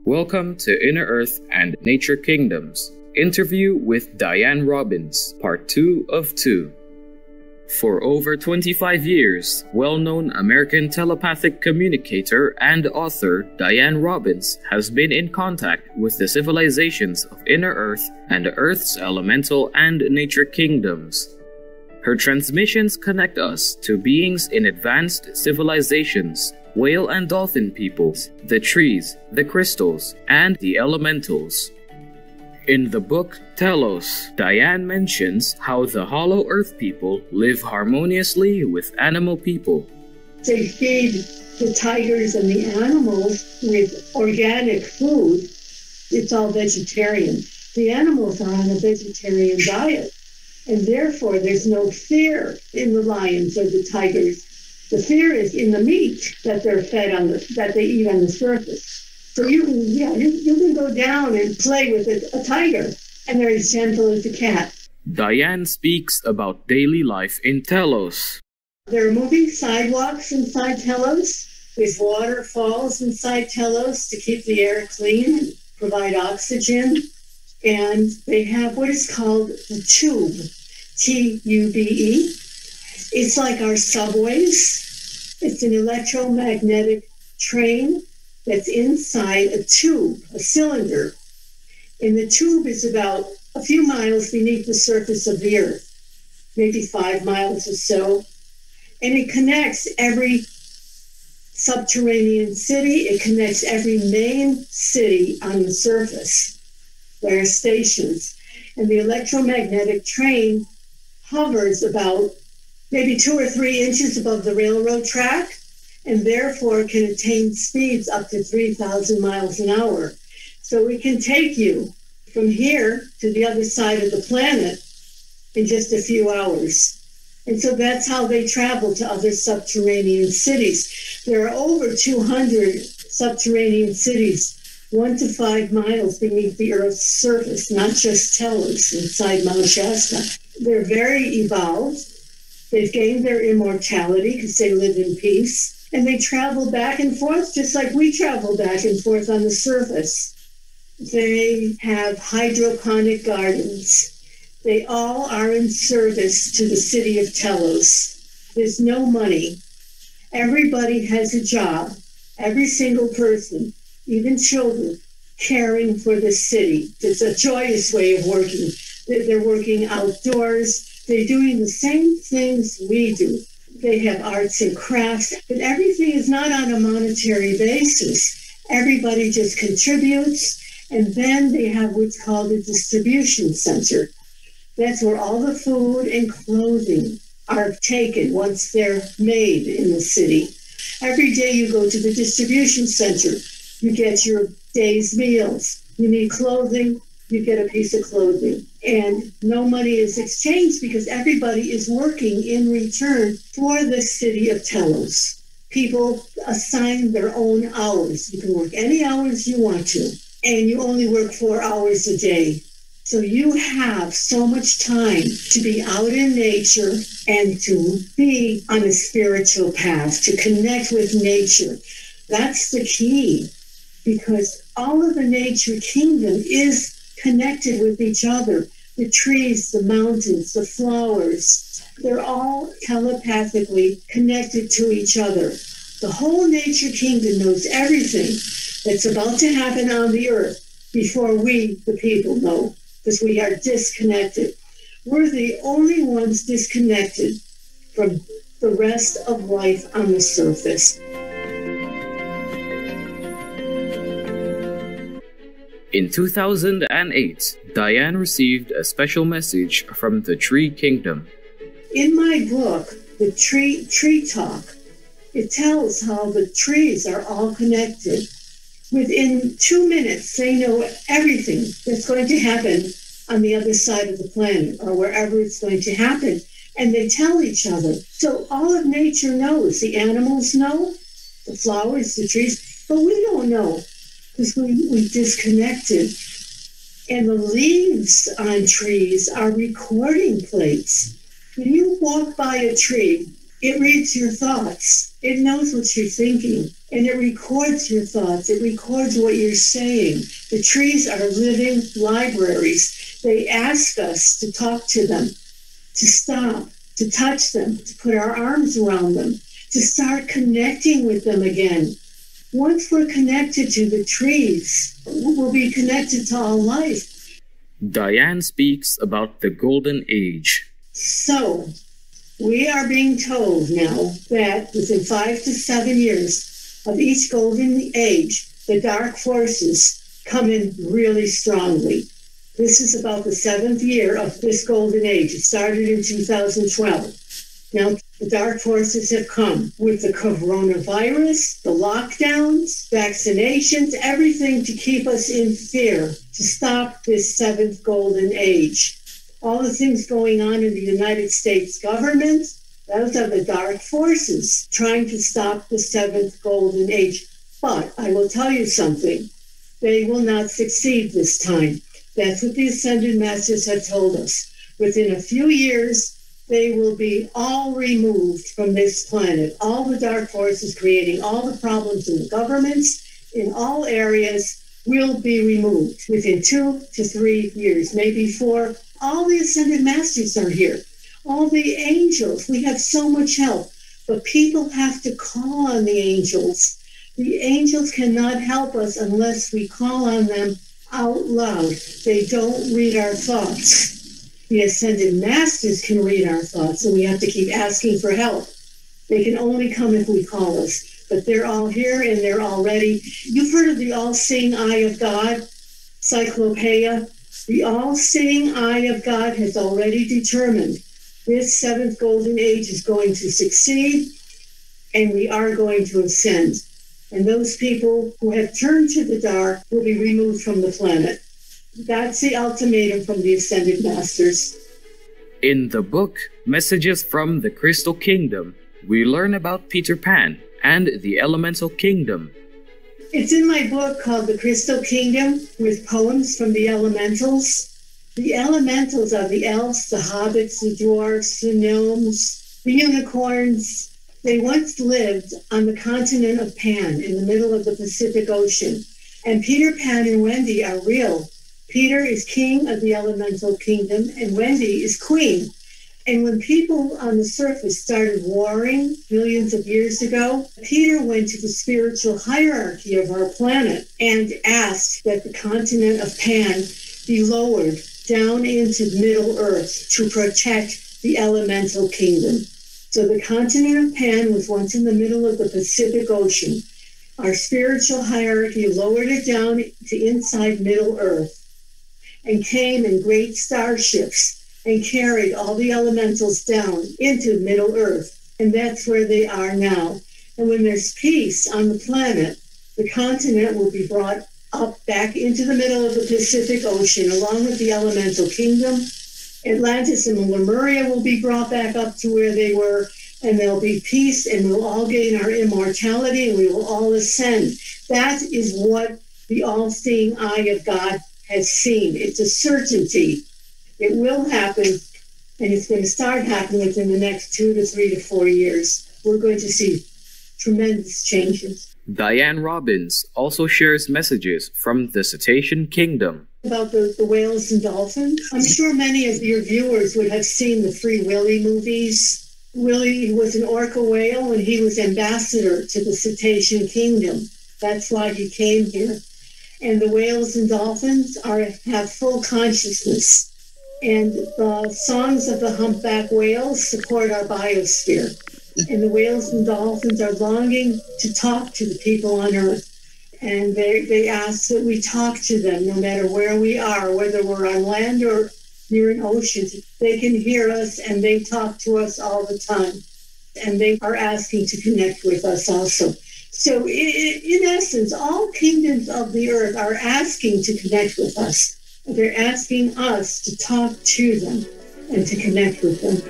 Welcome to Inner Earth and Nature Kingdoms. Interview with Dianne Robbins, Part 2 of 2. For over 25 years, well-known American telepathic communicator and author Dianne Robbins has been in contact with the civilizations of Inner Earth and Earth's elemental and nature kingdoms. Her transmissions connect us to beings in advanced civilizations, whale and dolphin peoples, the trees, the crystals, and the elementals. In the book Telos, Dianne mentions how the Hollow Earth people live harmoniously with animal people. They feed the tigers and the animals with organic food. It's all vegetarian. The animals are on a vegetarian diet, and therefore there's no fear in the lions or the tigers. The fear is in the meat that they're fed on, that they eat on the surface. So you can go down and play with a tiger, and they're as gentle as a cat. Dianne speaks about daily life in Telos. There are moving sidewalks inside Telos. There's waterfalls inside Telos to keep the air clean and provide oxygen. And they have what is called the tube, T-U-B-E. It's like our subways. It's an electromagnetic train that's inside a tube, a cylinder. And the tube is about a few miles beneath the surface of the earth, maybe 5 miles or so. And it connects every subterranean city. It connects every main city on the surface. There are stations. And the electromagnetic train hovers about maybe 2 or 3 inches above the railroad track, and therefore can attain speeds up to 3,000 miles an hour. So it can take you from here to the other side of the planet in just a few hours. And so that's how they travel to other subterranean cities. There are over 200 subterranean cities, 1 to 5 miles beneath the Earth's surface, not just Telos inside Mount Shasta. They're very evolved. They've gained their immortality because they live in peace. And they travel back and forth just like we travel back and forth on the surface. They have hydroponic gardens. They all are in service to the city of Telos. There's no money. Everybody has a job. Every single person, even children, caring for the city. It's a joyous way of working. They're working outdoors. They're doing the same things we do. They have arts and crafts, but everything is not on a monetary basis. Everybody just contributes, and then they have what's called a distribution center. That's where all the food and clothing are taken once they're made in the city. Every day you go to the distribution center, you get your day's meals. You need clothing, you get a piece of clothing. And no money is exchanged because everybody is working in return for the city of Telos. People assign their own hours. You can work any hours you want to, and you only work 4 hours a day. So you have so much time to be out in nature and to be on a spiritual path, to connect with nature. That's the key, because all of the nature kingdom is connected with each other. The trees, the mountains, the flowers, they're all telepathically connected to each other. The whole nature kingdom knows everything that's about to happen on the earth before we, the people, know, because we are disconnected. We're the only ones disconnected from the rest of life on the surface. In 2008, Dianne received a special message from the Tree Kingdom. In my book, The Tree Talk, it tells how the trees are all connected. Within 2 minutes, they know everything that's going to happen on the other side of the planet or wherever it's going to happen, and they tell each other. So all of nature knows. The animals know, the flowers, the trees, but we don't know, because we disconnected. And the leaves on trees are recording plates. When you walk by a tree, It reads your thoughts. It knows what you're thinking, and it records your thoughts. It records what you're saying. The trees are living libraries. They ask us to talk to them, to stop, to touch them, to put our arms around them, to start connecting with them again. Once we're connected to the trees, we'll be connected to all life. Dianne speaks about the Golden Age. So, we are being told now that within 5 to 7 years of each golden age, the dark forces come in really strongly. This is about the 7th year of this golden age. It started in 2012. Now, the dark forces have come with the coronavirus, the lockdowns, vaccinations, everything to keep us in fear, to stop this 7th golden age. All the things going on in the United States government, those are the dark forces trying to stop the 7th golden age. But I will tell you something. They will not succeed this time. That's what the Ascended Masters have told us. Within a few years, they will be all removed from this planet. All the dark forces creating all the problems in the governments, in all areas, will be removed within 2 to 3 years, maybe 4. All the Ascended Masters are here. All the angels. We have so much help. But people have to call on the angels. The angels cannot help us unless we call on them out loud. They don't read our thoughts. The Ascended Masters can read our thoughts, and we have to keep asking for help. They can only come if we call us. But they're all here, and they're all ready. You've heard of the all-seeing eye of God, Cyclopeia? The all-seeing eye of God has already determined this 7th golden age is going to succeed, and we are going to ascend. And those people who have turned to the dark will be removed from the planet. That's the ultimatum from the Ascended Masters. In the book, Messages from the Crystal Kingdom, we learn about Peter Pan and the Elemental Kingdom. It's in my book called The Crystal Kingdom, with poems from the elementals. The elementals are the elves, the hobbits, the dwarfs, the gnomes, the unicorns. They once lived on the continent of Pan in the middle of the Pacific Ocean. And Peter Pan and Wendy are real. Peter is king of the elemental kingdom, and Wendy is queen. And when people on the surface started warring millions of years ago, Peter went to the spiritual hierarchy of our planet and asked that the continent of Pan be lowered down into Middle Earth to protect the elemental kingdom. So the continent of Pan was once in the middle of the Pacific Ocean. Our spiritual hierarchy lowered it down to inside Middle Earth and came in great starships and carried all the elementals down into Middle Earth. And that's where they are now. And when there's peace on the planet, the continent will be brought up back into the middle of the Pacific Ocean, along with the elemental kingdom. Atlantis and Lemuria will be brought back up to where they were, and there'll be peace, and we'll all gain our immortality, and we will all ascend. That is what the all-seeing eye of God has seen. It's a certainty. It will happen, and it's going to start happening within the next 2 to 3 to 4 years. We're going to see tremendous changes. Dianne Robbins also shares messages from the Cetacean Kingdom. About the whales and dolphins. I'm sure many of your viewers would have seen the Free Willy movies. Willy was an orca whale, and he was ambassador to the Cetacean Kingdom. That's why he came here. And the whales and dolphins have full consciousness. And the songs of the humpback whales support our biosphere. And the whales and dolphins are longing to talk to the people on Earth. And they ask that we talk to them no matter where we are, whether we're on land or near an ocean. They can hear us, and they talk to us all the time. And they are asking to connect with us also. So in essence, all kingdoms of the earth are asking to connect with us. They're asking us to talk to them and to connect with them.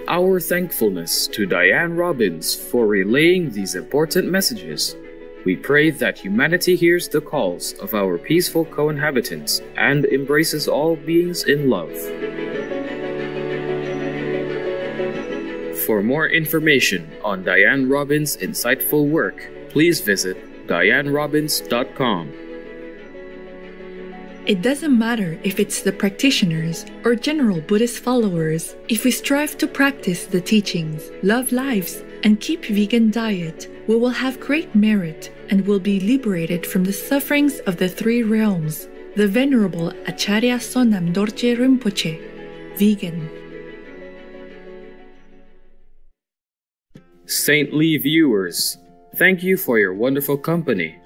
Our thankfulness to Dianne Robbins for relaying these important messages. We pray that humanity hears the calls of our peaceful co-inhabitants and embraces all beings in love. For more information on Dianne Robbins' insightful work, please visit DianneRobbins.com. It doesn't matter if it's the practitioners or general Buddhist followers. If we strive to practice the teachings, love lives, and keep vegan diet, we will have great merit and will be liberated from the sufferings of the three realms. The Venerable Acharya Sonam Dorje Rinpoche, vegan. Saintly viewers, thank you for your wonderful company.